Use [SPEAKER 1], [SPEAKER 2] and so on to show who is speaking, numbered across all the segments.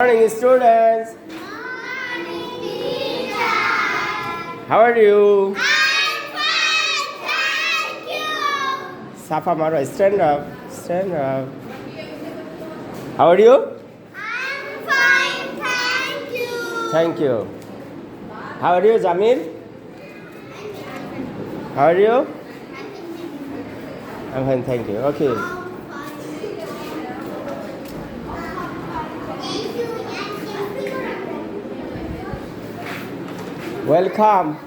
[SPEAKER 1] Morning, students.
[SPEAKER 2] Morning, teacher.
[SPEAKER 1] How are you?
[SPEAKER 2] I'm fine, thank you.
[SPEAKER 1] Safa Maro, stand up. Stand up. How are you?
[SPEAKER 2] I'm fine, thank you.
[SPEAKER 1] Thank you. How are you, Jamil? How are you? I'm fine, thank you. Okay. Welcome.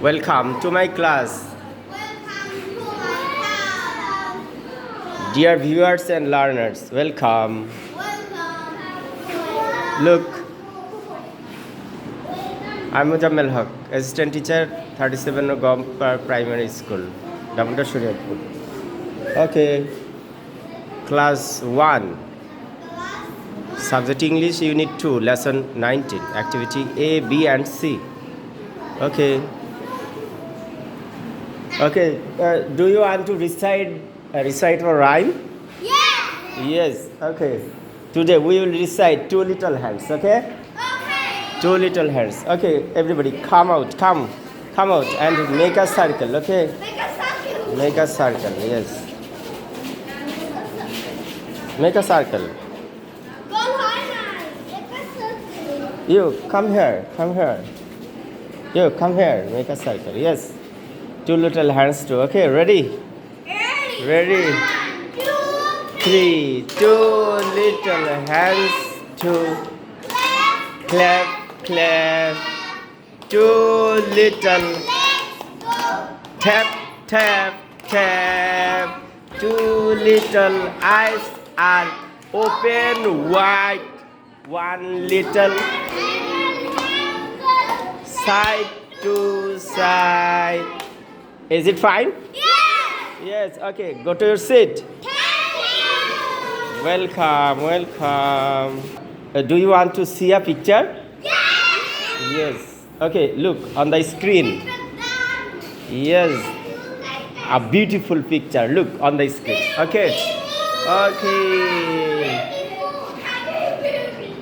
[SPEAKER 1] Welcome to my class. Dear viewers and learners, welcome. Look, I'm Mujammel Haq, assistant teacher, 37 Gompa Primary School, Damodar Shariatpur. Okay, class 1, subject English, unit 2, lesson 19, activity A, B and C. Okay. Okay, do you want to recite or rhyme?
[SPEAKER 2] Yes.
[SPEAKER 1] Yes, okay. Today we will recite two little hands, okay?
[SPEAKER 2] Okay.
[SPEAKER 1] Two little hands. Okay, everybody come out and make a circle, okay?
[SPEAKER 2] Make a circle.
[SPEAKER 1] Make a circle, yes. Make a circle.
[SPEAKER 2] Go higher. Make a circle.
[SPEAKER 1] You, come here. You, come here, make a circle, yes. Two little hands too, okay, ready? Ready.
[SPEAKER 2] 1, 2,
[SPEAKER 1] 3, two little hands, two. Clap, clap. Two little tap, tap, tap. Two little eyes are open wide. One little side to side. Is it fine?
[SPEAKER 2] Yes.
[SPEAKER 1] Yes, okay, go to your seat. Welcome. Do you want to see a picture?
[SPEAKER 2] Yes.
[SPEAKER 1] Yes. Okay, look on the screen. Yes. A beautiful picture. Look on the screen. Okay.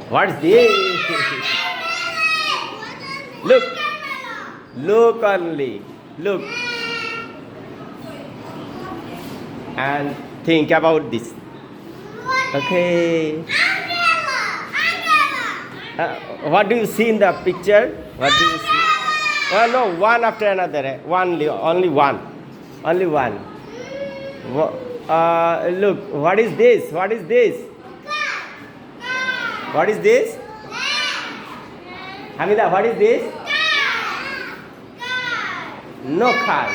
[SPEAKER 1] What's this? Look only. Look. And think about this. Okay. What do you see in the picture? What do you see? Oh no, one after another. Only one. Look, what is this? What is this? Hamida, what is this? No car.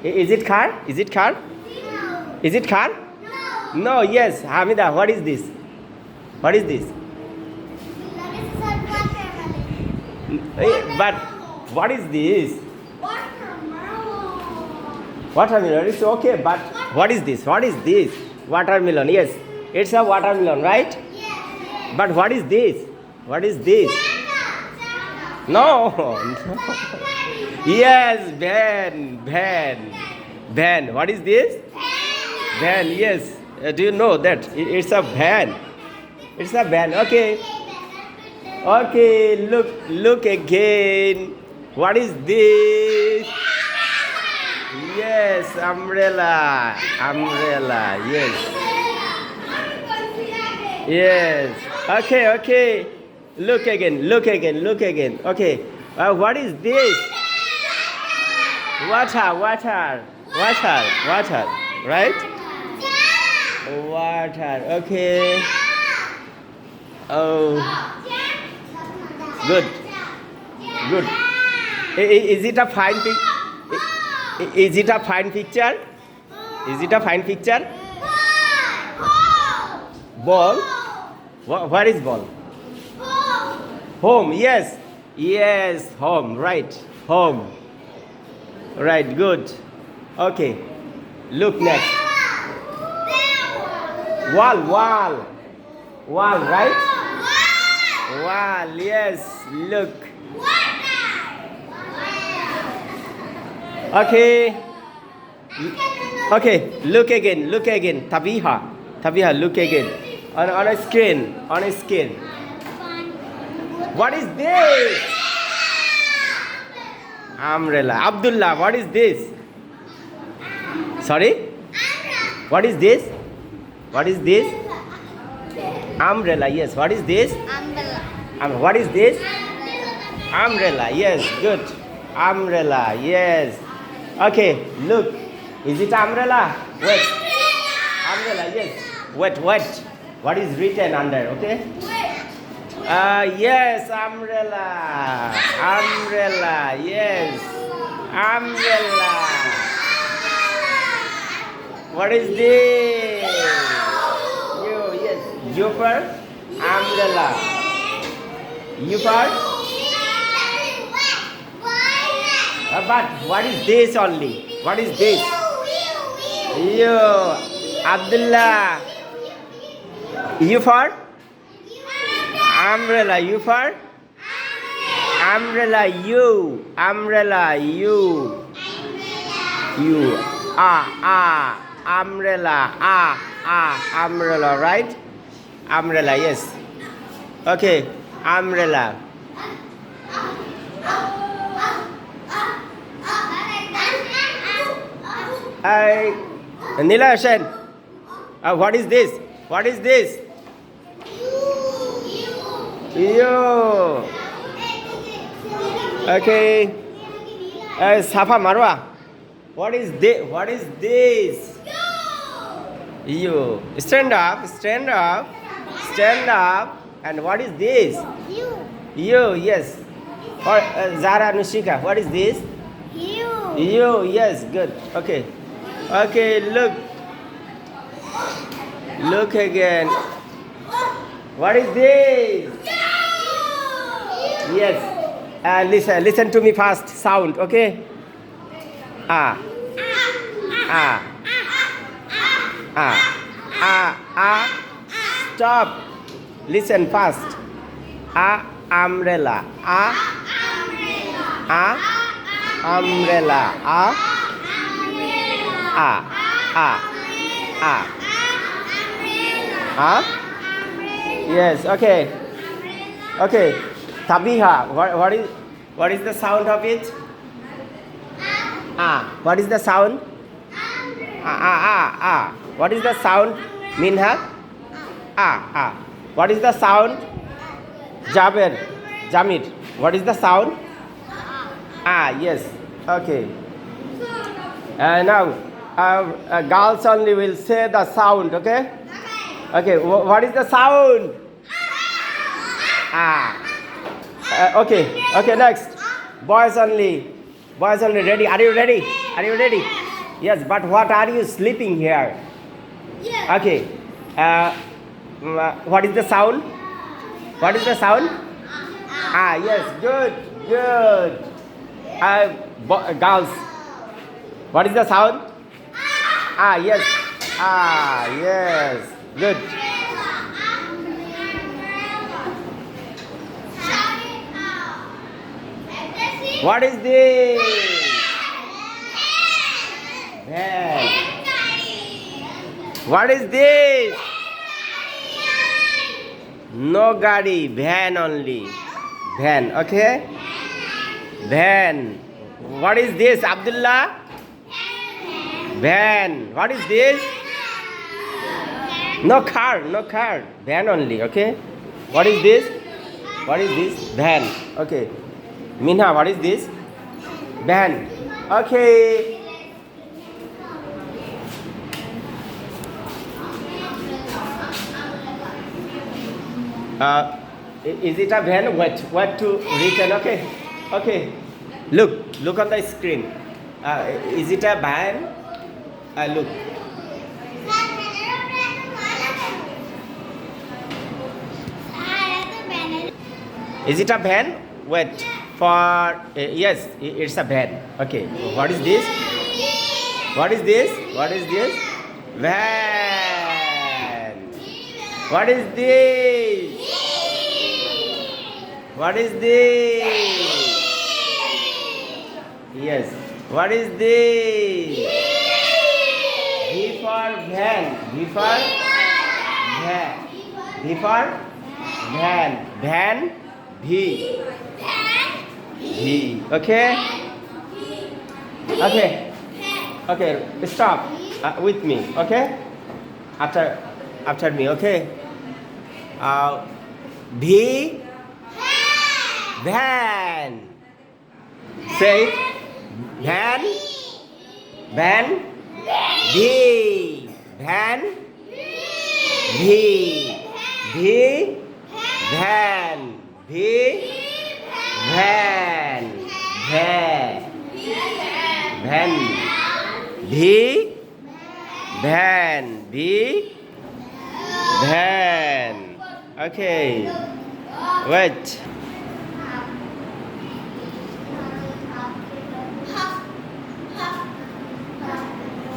[SPEAKER 1] Is it car? Is it car? No, yes. Hamida, what is this? But what is this? Watermelon. It's okay, but what is this? Watermelon. Yes, it's a watermelon, right?
[SPEAKER 2] Yes.
[SPEAKER 1] But what is this? No. Yes, van. What is this? Van. Yes. Do you know that it's a van? It's a van. Okay. Look again. What is this? Yes, umbrella. Yes. Okay. Look again. Okay. What is this? Water. Right? Water. Okay. Oh, good. Is it a fine picture? Is it a fine picture? Ball? Where is ball? Home. Yes. Yes. Home. Right. Home. Right. Good. Okay. Look next. Wall. Wall. Wall. Right. Wall. Yes. Look. Okay. Okay. Look again. Look again. Tabiha. Tabiha. Look again. On a screen. On a screen. What is this? Umbrella. Abdullah, what is this? Sorry? What is this? What is this? Umbrella. Yes. What is this? What is this? Umbrella. Yes. Good. Umbrella. Yes. Okay. Look. Is it umbrella? Wait. Umbrella. Yes. Wait. What? What is written under? Okay. Yes, umbrella. Umbrella, yes. Umbrella. What is this? Yes. You for umbrella. You for? But what is this only? What is this? You, Abdullah. You for? Umbrella, you for? Umbrella, you. Umbrella, you. You. Umbrella. Umbrella, right? Umbrella, yes. Okay, umbrella. Nila Hassan, what is this? What is this? You. Okay. Safa Marwa. What is this? What is this? You. Stand up. Stand up. Stand up. And what is this? You. Yes. Or Zara Nushika. What is this? You. Yes. Good. Okay. Okay. Look. Look again. What is this? Yes. Listen to me fast. Sound, okay? Stop. Listen fast. Umbrella. Umbrella. Yes, okay. Okay. Tabiha, what is the sound of it? What is the sound? What is the sound? Minha? What is the sound? Jamir. What is the sound? Yes. Okay. Now, girls only will say the sound, okay? Okay, what is the sound? Okay, next. Boys only. Boys only. Ready? Are you ready? Are you ready? Yes, but what are you sleeping here? Okay. What is the sound? What is the sound? Yes, good. Girls. What is the sound? Yes. Yes. Good. What is this? Van. What is this? No gadi, van only. Van, okay? Van. What is this, Abdullah? Van. What is this? No car. Van only, okay? What is this? What is this? Van. Okay. Minha, what is this? Van. Okay. Is it a van? What to written? Okay. Look on the screen. Is it a van? Look. Is it a van? Wait. For yes, it's a van. Okay. What is this? What is this? What is this? Van. What is this? What is this? Yes. What is this? V for van. V for van. V for van. Van. V. V. Okay. Okay. Okay. Stop with me. Okay. After me. Okay. V. Van. Say it. Van. Van. V. Van. V. V. Van. V. Van. Van. Van. V. Van. V. Van. Okay. Wait.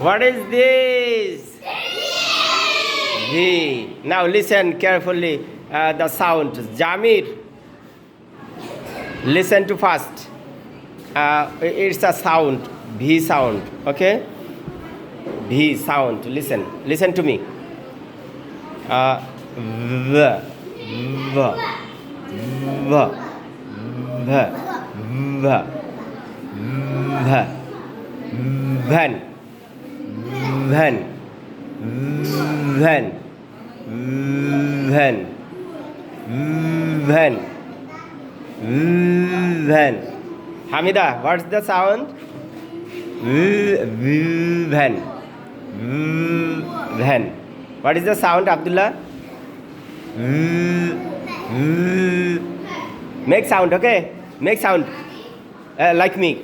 [SPEAKER 1] What is this? V. Now listen carefully the sound. Jamir, listen to first. It's a sound. V sound. Okay. V sound. Listen. Listen to me. V. V. V. V. V. V. Van. Van. Van. Van. Van. Van. Hamida, what's the sound? Van. Van. What is the sound, Abdullah? Make sound, okay? Make sound. Like me.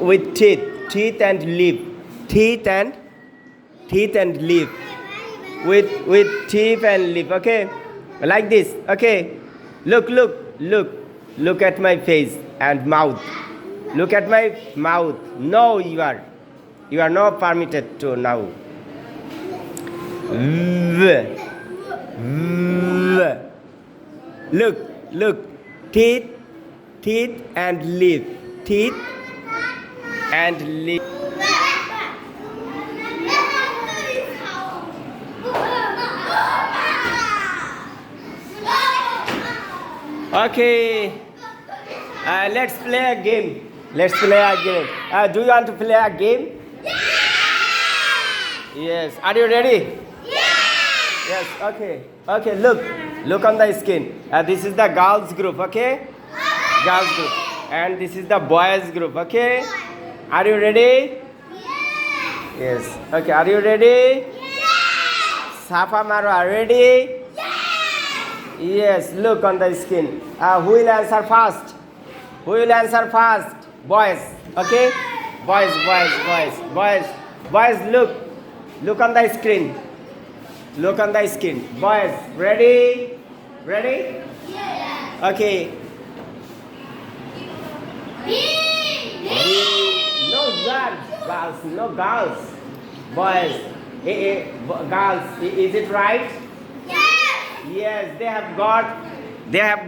[SPEAKER 1] With teeth and lip, teeth and lip, with teeth and lip. Okay, like this. Okay, look at my face and mouth. Look at my mouth. No, you are not permitted to now. Look, teeth and lip, teeth and lip. Okay, let's play a game. Let's play a game. Do you want to play a game? Yes. Are you ready? Yes. Okay. Okay. Look on the screen. This is the girls group. Okay. Girls group. And this is the boys group. Okay. Are you ready? Yes. Okay. Are you ready? Safa Maro, are you ready? Yes. Look on the screen. Who will answer first? Who will answer first? Boys. Okay. Boys. Look on the screen. Look on the screen. Boys, ready? Ready? Okay. No girls. Boys. Girls. Is it right? Yes. They have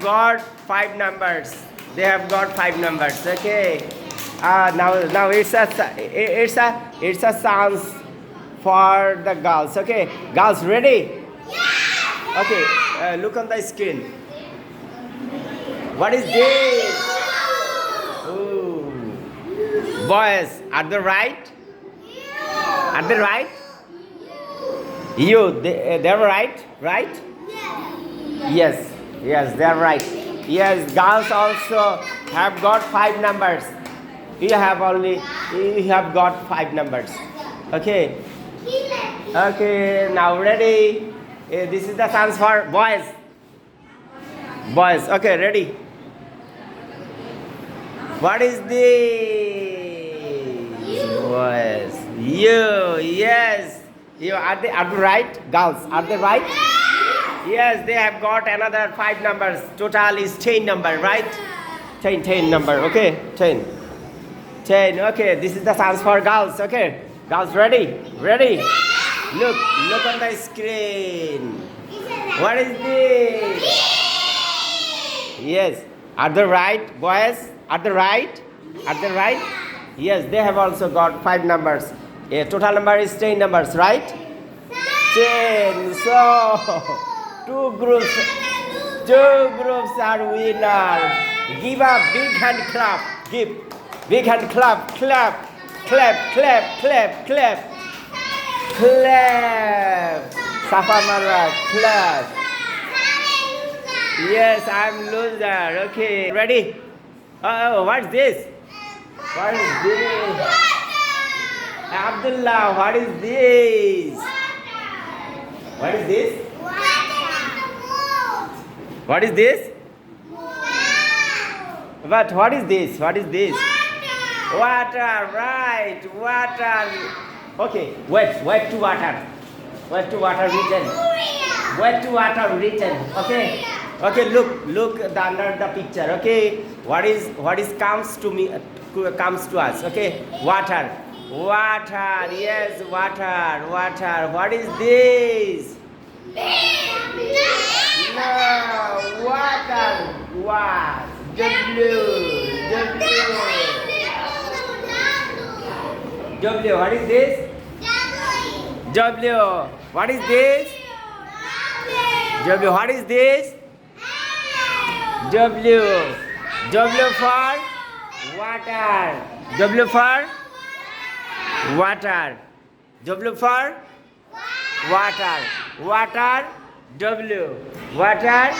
[SPEAKER 1] got 5 numbers. They have got 5 numbers. Okay. Now it's a chance for the girls. Okay. Girls, ready? Okay. Look on the screen. What is this? Ooh. Boys, are they right? Are they right? They're right? Right? Yes, they're right. Yes, girls also have got 5 numbers. You have got 5 numbers. Okay. Okay, now ready? This is the chance for boys. Boys, okay, ready? What is this? You, yes. You are they right? Girls, are they right? Yes, they have got another 5 numbers. Total is 10 number, right? 10 number, okay? 10. 10, okay. This is the chance for girls, okay? Girls, ready? Ready? Look on the screen. What is this? Yes. Are they right, boys? Are they right? Are they right? Yes, they have also got 5 numbers. Total number is 10 numbers, right? 10. So, two groups are winner. Give a big hand clap. Give big hand clap. Clap. Safa Marwa, clap. Yes, I'm loser. Okay, ready? Oh, what's this? What is this? Abdullah, what is this? What is this? What is this? What is this? What is this? Water, right, water. Okay, wet to water. Wet to water written. Wet to water written. Okay. Okay, look under the picture. Okay. What is comes to me comes to us. Okay. Water. Water. Yes, water. What is this? No, water. What? W. What is this? W. What is this? W. What is this? W. W for water. W for water. W for water. Water. W. Water.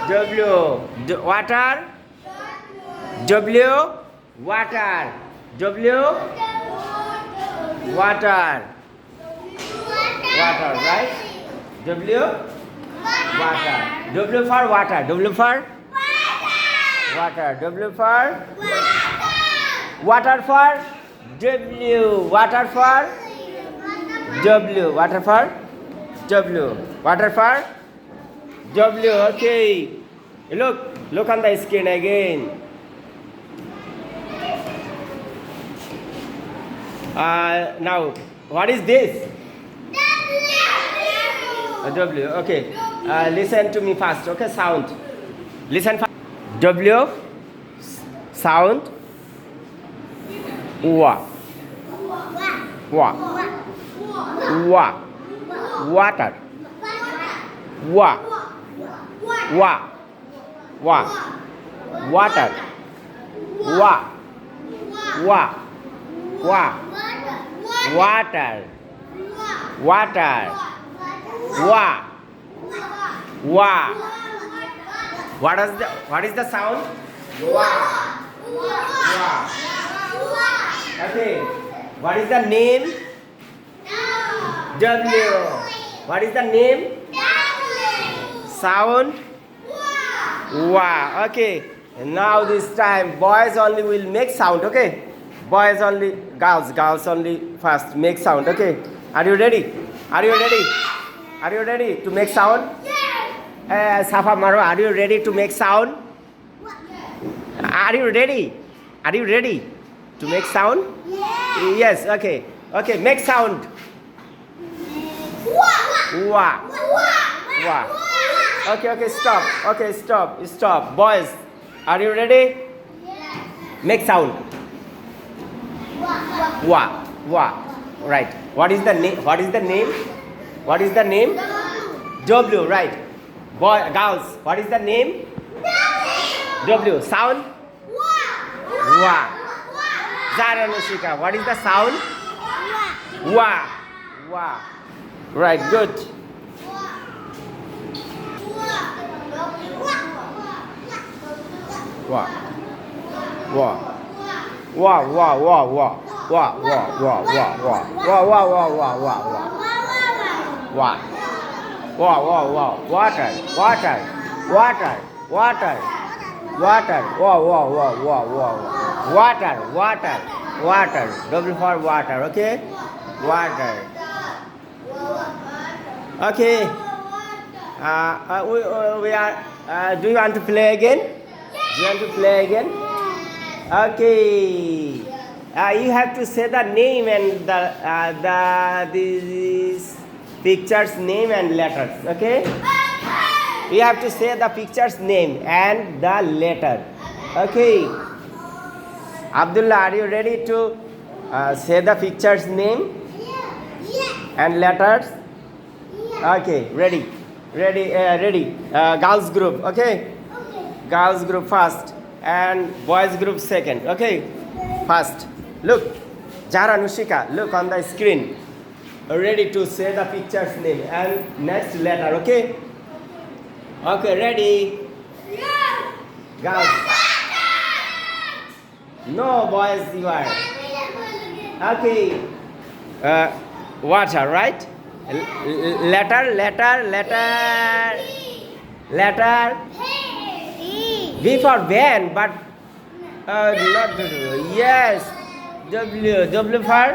[SPEAKER 1] W. Water. W. Water. W. Water. Water, right? W. Water. W for water. W for water. W for water for W. Water for W. Water for W. Water for W. Okay. Look on the screen again. Now, what is this? W. Okay. Listen to me fast. Okay, sound. Listen fast. W. Sound. Wa. Wa. Wa. Water. Wa. Wa. Wa. Water. Wa. Wa. Wa. Water. Water. Wa. Wa. What is the sound? Wa. Wa. Okay. What is the name? W. What is the name? Sound? Wa. Okay. Now this time boys only will make sound. Okay. Boys only, girls only first make sound. Okay. Are you ready? Are you ready? Are you ready to make sound? Safa Marwa, are you ready to make sound? Are you ready? Are you ready to make sound? Yes. Okay. Okay. Make sound. Wa. Wa. Okay. Stop. Okay. Stop. Boys, are you ready? Make sound. Wa. Right. What is the name? What is the name? What is the name? W. Right. Boy, girls. What is the name? W. Sound. Wa. Zara Nushika. What is the sound? Wa. Right. Good. Wa. Water. W for water. Okay. Water. Okay. We are. Do you want to play again? Do you want to play again? Okay. You have to say the name and this picture's name and letters. Okay. You have to say the picture's name and the letter. Okay. Abdullah, are you ready to say the picture's name and letters? Okay, ready. Ready. Girls group, okay? Girls group first and boys group second, okay? First. Look, Jara Nushika, look on the screen. Ready to say the picture's name and next letter, okay? Okay, ready? Girls. No, boys, you are. Okay. Water, right? Letter. V for van, but not yes. W for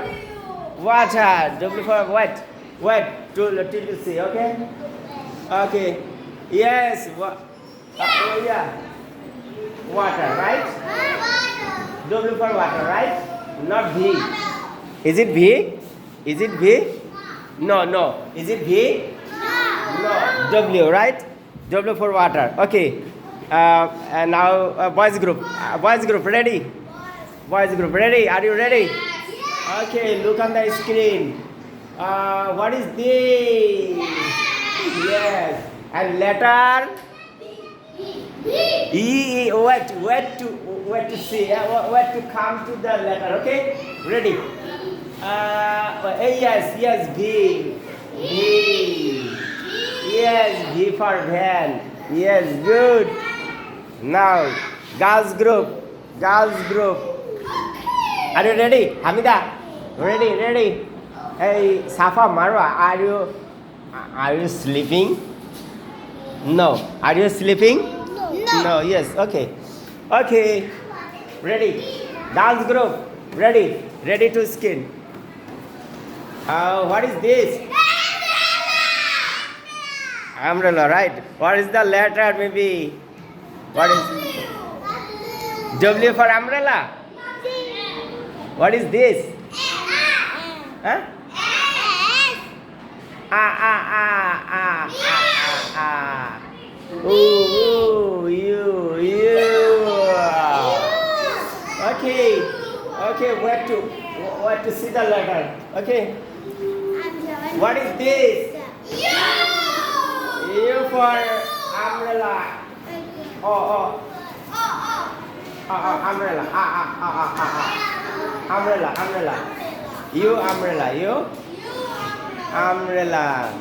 [SPEAKER 1] water. W for wet. Till you see, okay? Okay. Yes. Yeah. Water, right? W for water, right? Not V. Is it V? No. Is it V? No. W, right? W for water. Okay. And now boys group. Ready? Boys group, ready? Are you ready? Okay, look on the screen. What is this? Yes. And letter? E. Wait to see. Wait to come to the letter. Okay. Ready. Yes. V. Yes. V for van. Yes. Good. Now, girls group. Are you ready, Hamida? Ready. Hey, Safa, Marwa, are you sleeping? No. Are you sleeping? No. Yes. Okay. Ready. Dance group. Ready to skin. What is this? Umbrella, right? What is the letter? Maybe. What is W for umbrella? What is this? Huh? Ooh, you. Okay, where to see the letter? Okay. What is this? U for umbrella. Oh. Umbrella. Umbrella. You umbrella.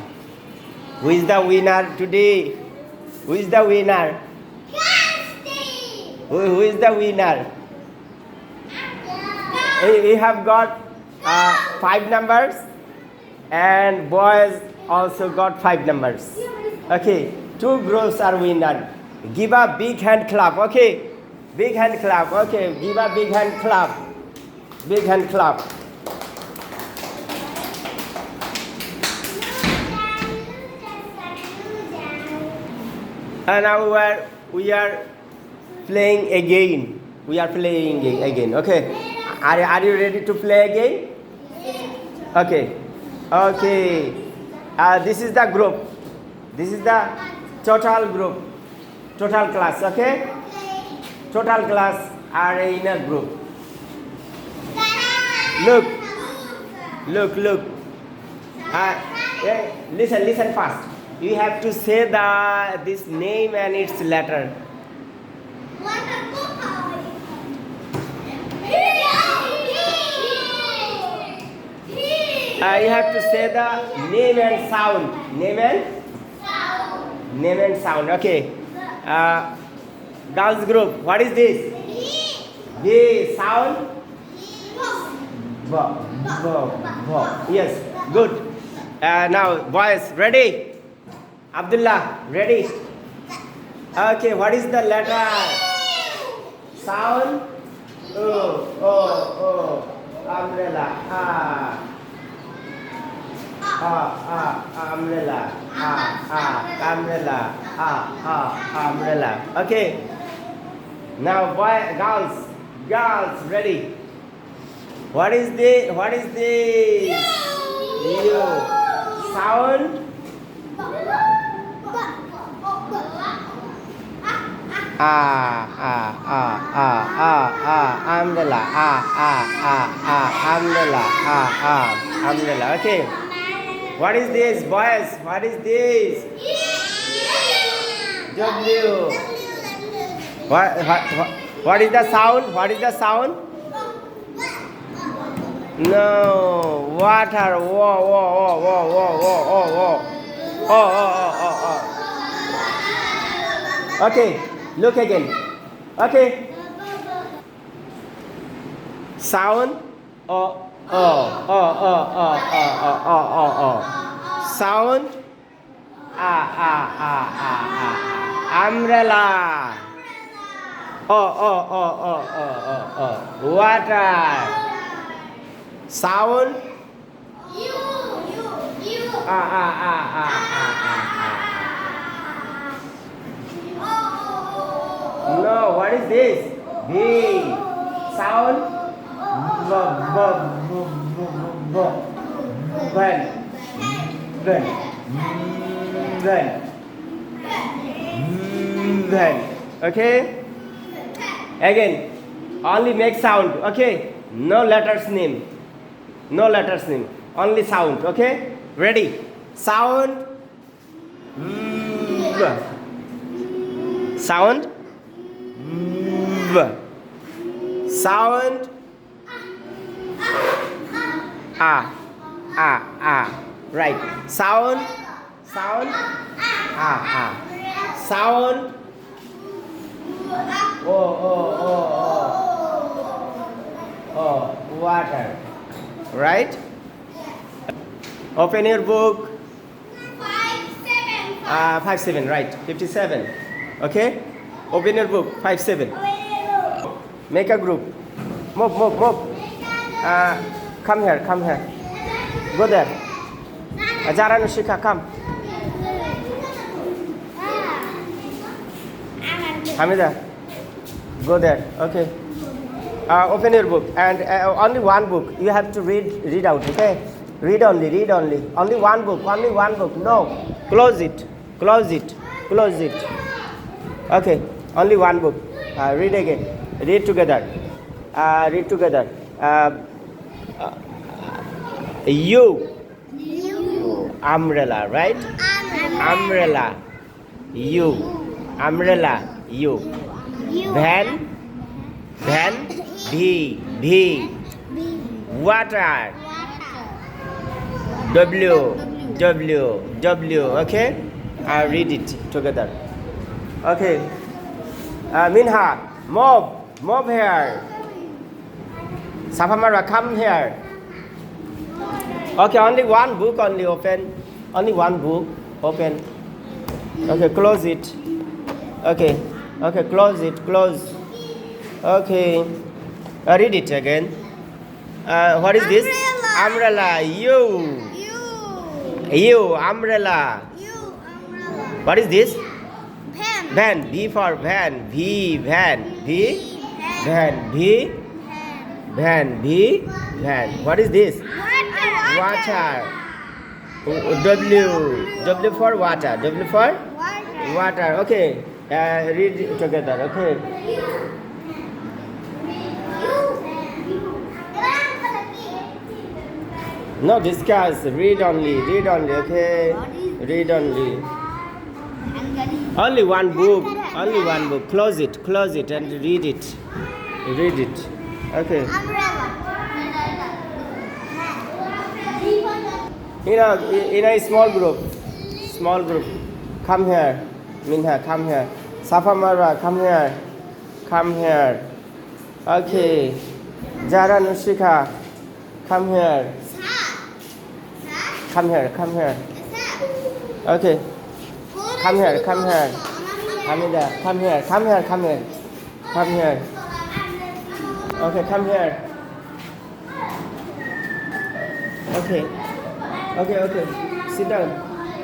[SPEAKER 1] Who is the winner today? Who is the winner? Who is the winner? We have got 5 numbers and boys also got 5 numbers. Okay, 2 groups are winner. Give a big hand clap, okay? Big hand clap, okay? Give a big hand clap. And now we are playing again. Okay? Are you ready to play again? Okay. This is the group. This is the total group. Total class, okay? Total class are in a group. Look. Listen fast. You have to say this name and its letter. You have to say the name and sound. Name and sound. Okay. Girls group. What is this? B. Sound. B. Yes. Good. Now, boys, ready? Abdullah, ready? Okay. What is the letter? Sound. Oh. Umbrella. Umbrella. Umbrella. Umbrella. Okay. Now, girls, ready. What is this? You. Sound. Umbrella. Umbrella. Umbrella. Okay. What is this, boys? What is this? W. What is the sound? No. Water. Whoa. Oh. Okay. Look again. Okay. Sound. Sound. Umbrella. Water. Sound. No, what is this? B. Sound. Then. Okay? Again. Only make sound. Okay? No letters name. Only sound. Okay? Ready? Sound. Sound. Sound. Right. Sound. Sound. Water. Right? Open your book. 57, right. 57. Okay? Open your book. 57. Make a group. Move. Come here. Go there. Ajara Nushika, come. Hamida, go there. Okay. Open your book and only one book. You have to read out. Okay. Read only. Only one book. No. Close it. Okay. Only one book. Read again. Read together. You. Umbrella, right? Umbrella. You. Umbrella. You. Van. V. Water. W. Okay? Read it together. Okay. Minha, move here. Safamara, come here. Okay, only one book only open. Only one book open. Okay, close it. Okay, close it. Okay. Read it again. What is this? Umbrella. You. Umbrella. What is this? Van. V for van. Van. What is this? Water. W for water. Water. Okay. Read it together. Okay. No discuss. Read only. Okay. Read only. Only one book. Close it and read it. Okay. In a small group. Come here. Minha, come here. Safamara, come here. Okay. Jara Nushika, come here. Come here. Okay. Come here. Hamida, come here. Okay, come here. Okay. Okay, okay. Sit down.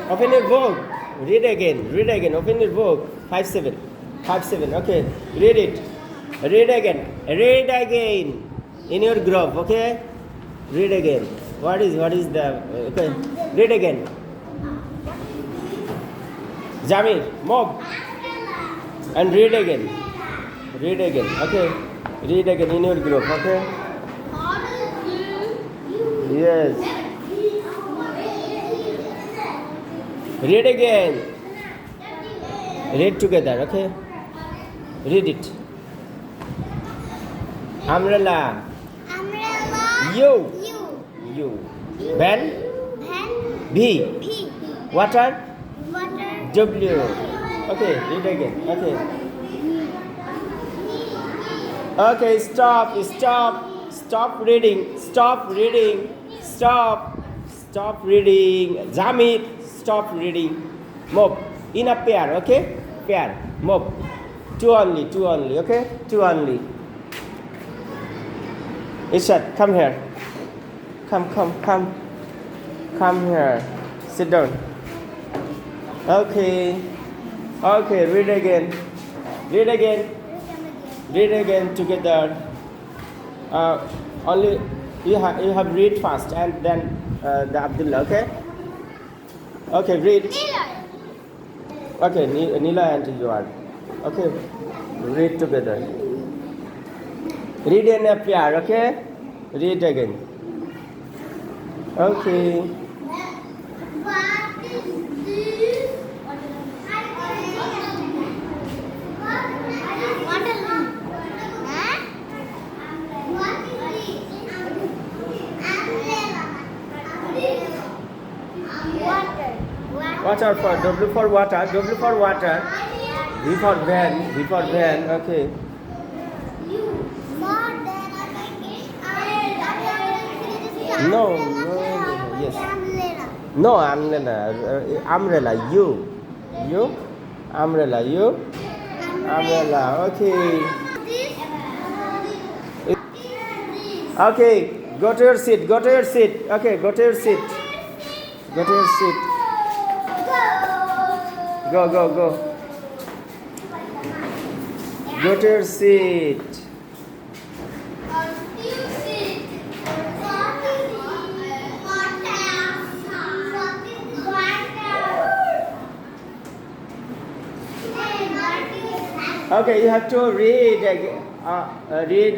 [SPEAKER 1] Open your book. Read again. Read again. Open your book. 5-7. 5-7. Okay. Read it. Read again. Read again. In your group. Okay. Read again. What is the? Okay. Read again. Jamir, move. And read again. Read again. Okay. Read again in your group. Okay. Yes. Read again. Read together, okay? Read it. Umbrella.
[SPEAKER 2] Umbrella.
[SPEAKER 1] You.
[SPEAKER 2] You.
[SPEAKER 1] You. Van.
[SPEAKER 2] Van.
[SPEAKER 1] B.
[SPEAKER 2] P.
[SPEAKER 1] Water.
[SPEAKER 2] Water.
[SPEAKER 1] W. Okay, read again. Okay. Okay, stop. Stop. Stop reading. Stop reading. Stop. Stop reading. Jamit. Stop reading. Move. In a pair, okay? Pair. Move. Two only, okay? Two only. Ishad, come here. Come. Come here. Sit down. Okay. Okay, read again. Read again. Read again together. Only you have read first and then the Abdullah, okay? Okay, read. Okay, Nila and you are. Okay, read together. Read in a pair, okay? Read again. Okay.
[SPEAKER 2] What is this? What is this? Huh? What is this? Water.
[SPEAKER 1] Water for W for water. W for water. V for van. V for van. Okay. No. Yes. No umbrella. Umbrella. You. Umbrella. You. Umbrella. Okay. Okay. Go to your seat. Okay. Go to your seat. Go. Go to your seat. Okay, you have to read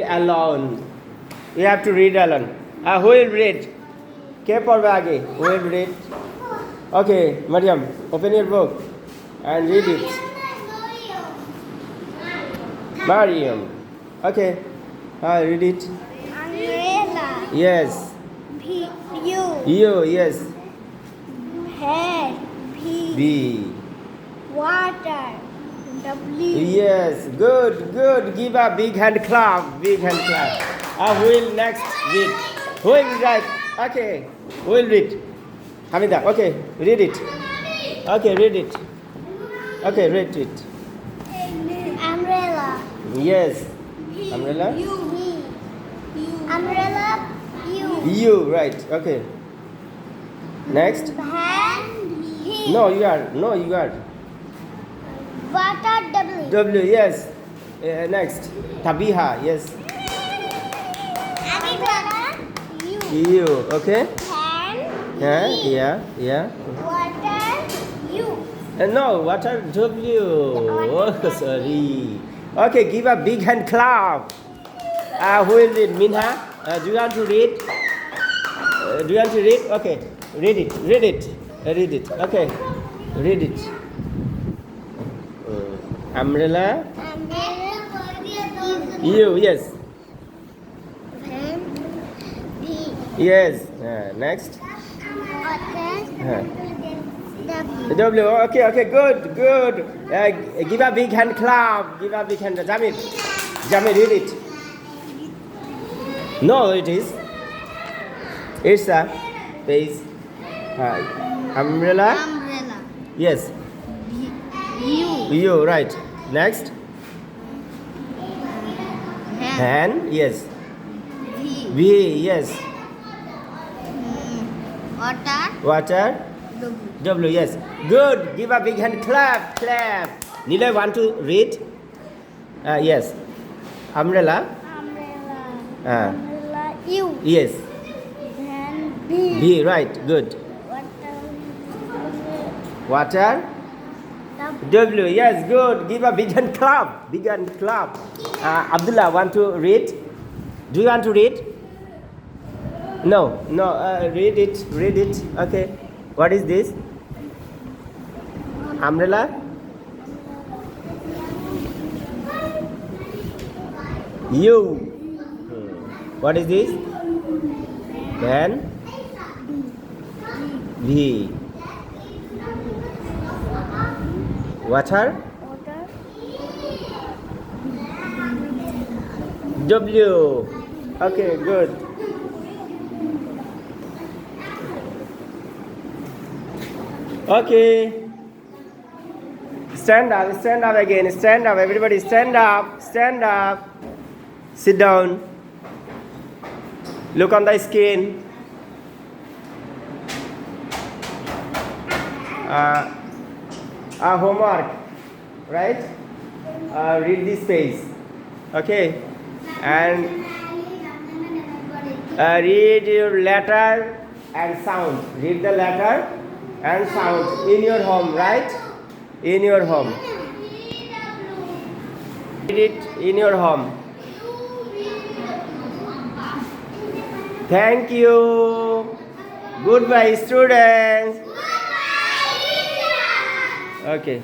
[SPEAKER 1] alone. You have to read alone. Who will read? Ke parbe age? Who will read? Okay, Mariam, open your book and read it. Mariam. Okay. Read it.
[SPEAKER 2] Umbrella.
[SPEAKER 1] Yes.
[SPEAKER 2] P. U.
[SPEAKER 1] You, yes.
[SPEAKER 2] Head. P.
[SPEAKER 1] B.
[SPEAKER 2] Water. W.
[SPEAKER 1] Yes, good. Give a big hand clap. Who will next read? Who will write? Okay. Who will read? Hamida. Okay, read it. Okay, read it. Okay, read it.
[SPEAKER 2] Umbrella.
[SPEAKER 1] Yes. Umbrella?
[SPEAKER 2] Umbrella. U.
[SPEAKER 1] You, right. Okay. Next.
[SPEAKER 2] Hand.
[SPEAKER 1] No, you are.
[SPEAKER 2] Water. W.
[SPEAKER 1] W, yes. Next. Tabiha, yes.
[SPEAKER 2] Umbrella. U.
[SPEAKER 1] You, okay.
[SPEAKER 2] Hand.
[SPEAKER 1] Yeah.
[SPEAKER 2] Water. U.
[SPEAKER 1] No, water W. Oh, sorry. Okay, give a big hand clap. Who will read? Minha? Do you want to read? Okay, read it. Okay, read it. Umbrella. You, yes. Yes. Next. W. Okay, good. Give a big hand clap. Jamil, read it. No, it is. It's a base. Umbrella. Yes. You, right. Next. Hand. Yes. V. Yes.
[SPEAKER 2] Water.
[SPEAKER 1] Water. W. Yes. Good. Give a big hand. Clap. Clap. Niloy want to read? Yes. Umbrella.
[SPEAKER 2] Umbrella. Umbrella. U.
[SPEAKER 1] Yes.
[SPEAKER 2] Then B.
[SPEAKER 1] B. Right. Good.
[SPEAKER 2] Water.
[SPEAKER 1] Water. W. Yes. Good. Give a big hand. Clap. Big hand. Clap. Abdullah want to read? Do you want to read? No. No. Read it. Read it. Okay. What is this? Umbrella. U. What is this? Then V. Water. W. Okay, good. Okay. Stand up again. Stand up, everybody. Stand up. Stand up. Sit down. Look on the screen. Homework, right? Read this page. Okay. And read your letter and sound. Read the letter and sound in your home, right? In your home. Read it in your home. Thank you. Goodbye, students. Okay.